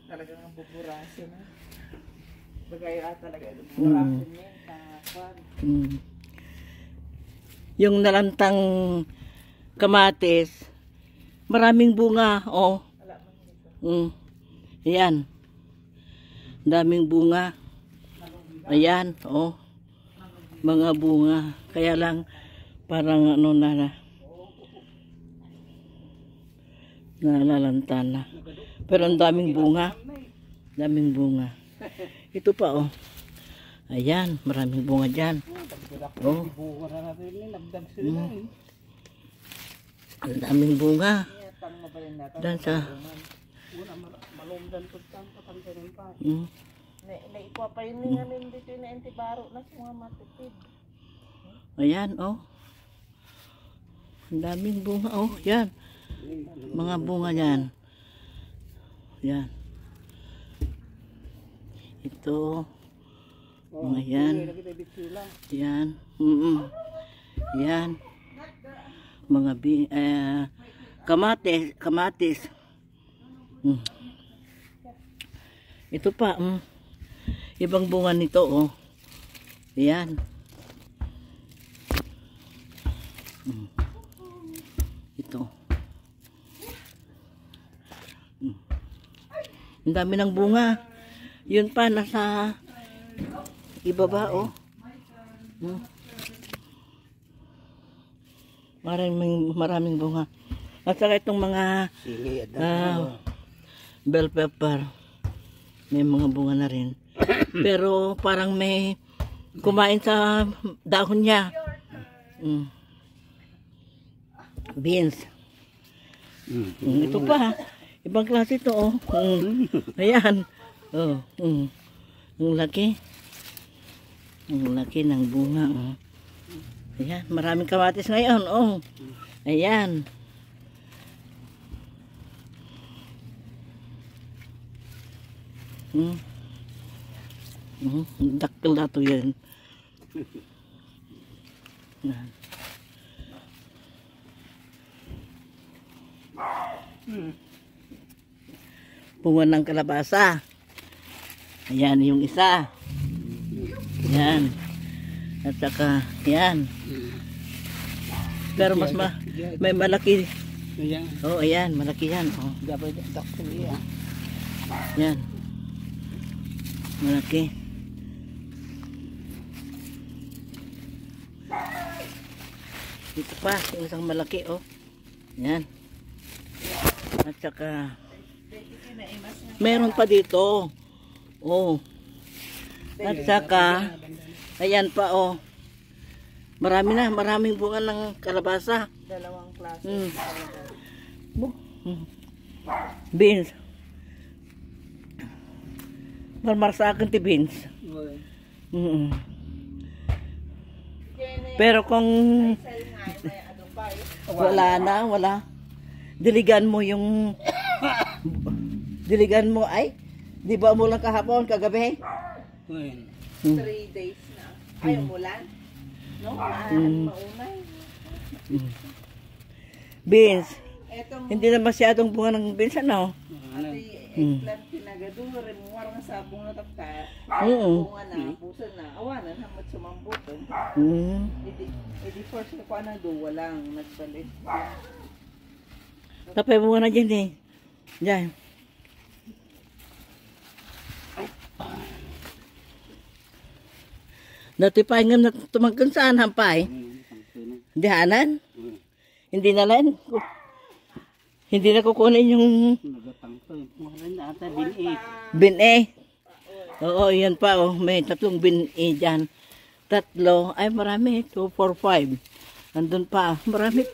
Talagang buburasin na. Bagay talaga buburasin niya. Yung nalantang kamatis, maraming bunga, oh. Ayan. Daming bunga. Ayan, oh. Mga bunga. Kaya lang, parang ano na, nalalanta na. Pero ang daming bunga. Daming bunga. Ito pa, oh. Ayan, maraming bunga dyan. Oh. Ang daming bunga. Dan sa ayan, oh. Ang daming bunga, oh. Yan. Mga bunga yan. Yan. Ito. Mga yan. Yan. Yan. Mga kamatis. Ito pa, ibang bunga nito, oh. Ayan. Ito. Ang dami ng bunga. Yun pa, nasa ibaba, oh. Maraming bunga. At saka itong mga bell pepper. May mga bunga na rin. Pero parang may kumain sa dahon niya. Beans. Ito pa. Ibang klase ito, oh. Ayan. Oh. Ang laki. Ang laki ng bunga, oh. Ayan. Maraming kamatis ngayon, oh. Ayan. Dakil na ito yan. Bunga ng kalabasa. Ayan yung isa. Ayan. At saka, ayan. Pero mas may malaki. Oh, ayan. Malaki yan. Oh. Ayan. Malaki. Ito pa, yung isang malaki, oh. Yan. At saka, meron pa dito. Oh. At saka, ayan pa, oh. Maraming bunga ng kalabasa. Dalawang klase. Beans. Marmar sa akin ti beans. Pero kung wala. Diligan mo ay, di ba mo lang kahapon, kagabi? 3 days na. Ay, umulan? No? Maunay. Beans. Hindi na masyadong bunga ng beans, ano? Eggplant pinagado, remuwar nga sabong na tapta. Bunga na, puso na, awanan, hamot sumambuton. Edi first ko na do, walang nagbalit. Tapay bunga na dyan, eh. Dyan. Dati pa nga tumangkan saan, hampay? Dihanan? Hindi na lang. Hindi na kukunin yung bin-e. Oo, yan pa, oh. May 3 bin-e dyan. 3. Ay, marami. 2, 4, 5. Andun pa. Marami.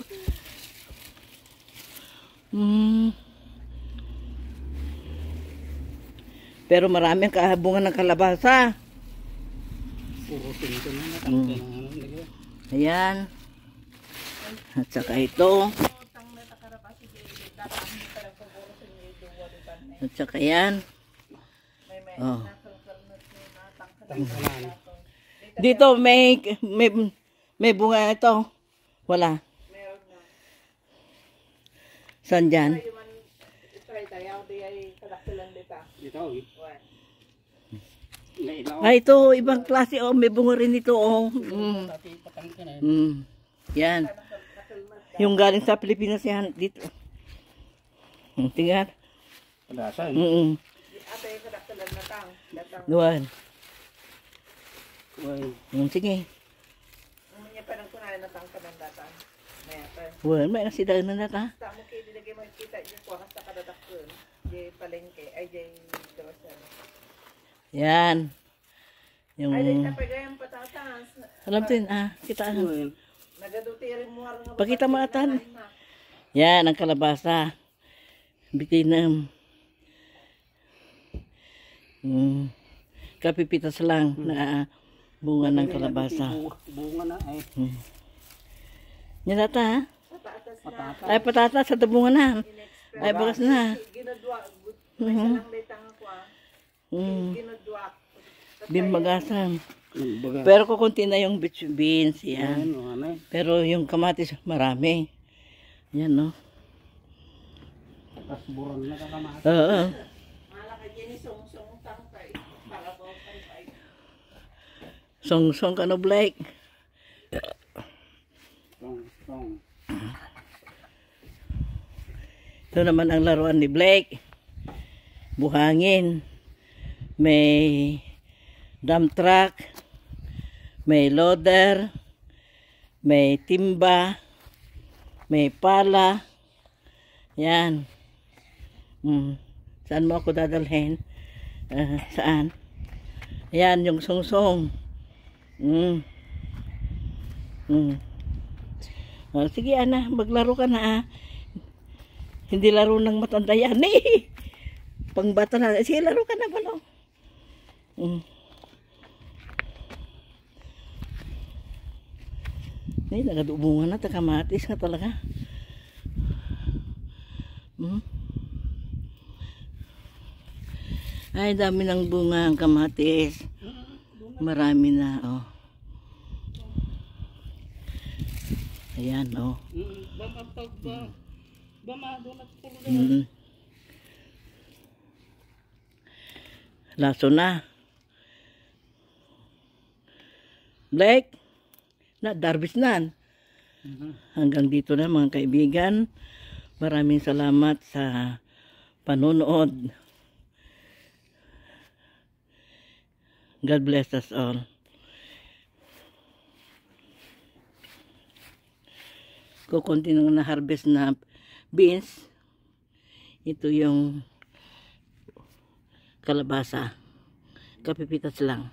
Pero marami ang kahabungan ng kalabasa. Ayan. At saka ito. At saka yan. Oh. Dito may bunga ito. Wala. Saan dyan? ay kadaktilan dito. Ito, Wan. nailaw. Ay, ito, ibang klase, oh. May bunga rin ito, oh. Tapi patang ka na. Yan. Yung galing sa Pilipinas yan, dito. Tingnan. Padasan. Ate, kadaktilan na tang. Datang. Luwan. Uy. Sige. Umunya pa ng kunay na tang kanang datang. Mayroon. Luwan, may nasidagan na nata. Tamo kayo dilagay makikita dyan ko hasta kadadakton. Di palengke. Ay, di gawasan. Yan. Yung... Ay, di napagayang patatas. Alam din, kita. Uy. Nagadutiri mo nga. Pakita mo atan. Yan, ang kalabasa. Bitinam. Kapipitas lang na bunga ng kalabasa. Bunga na ay. Yan nata, ha? Patatas na. Patata. Ay, patatas sa bunga na. Ay, bagas na. Ginadwa. May salang letang ako Ginadwa. Bimbagasan. Baga. Pero kukunti na yung beans, yan. Yan, ano eh. Pero yung kamatis, marami. Yan, no? Tapos buron na kakamata. Oo. Malaka dyan ni song-song tangkay. Para po kay Song-song ka no, Blake. Tong. Ito naman ang laruan ni Blake. Buhangin. May dump truck. May loader. May timba. May pala. Yan. Saan mo ako dadalhin? Saan? Yan, yung song-song. Oh, sige, Ana, maglaro ka na, Hindi laro ng matanda yan, Pangbata na. Sige, laro ka na, balo. Nagadubungan na, takamatis na talaga. Ay, dami ng bunga ang kamatis. Marami na, oh. Ayan, oh. Laso na. Blake, na darbis na. Hanggang dito na, mga kaibigan. Maraming salamat sa panonood. God bless us all. Kukunti nang na-harvest na beans. Ito yung kalabasa. Kapipitas lang.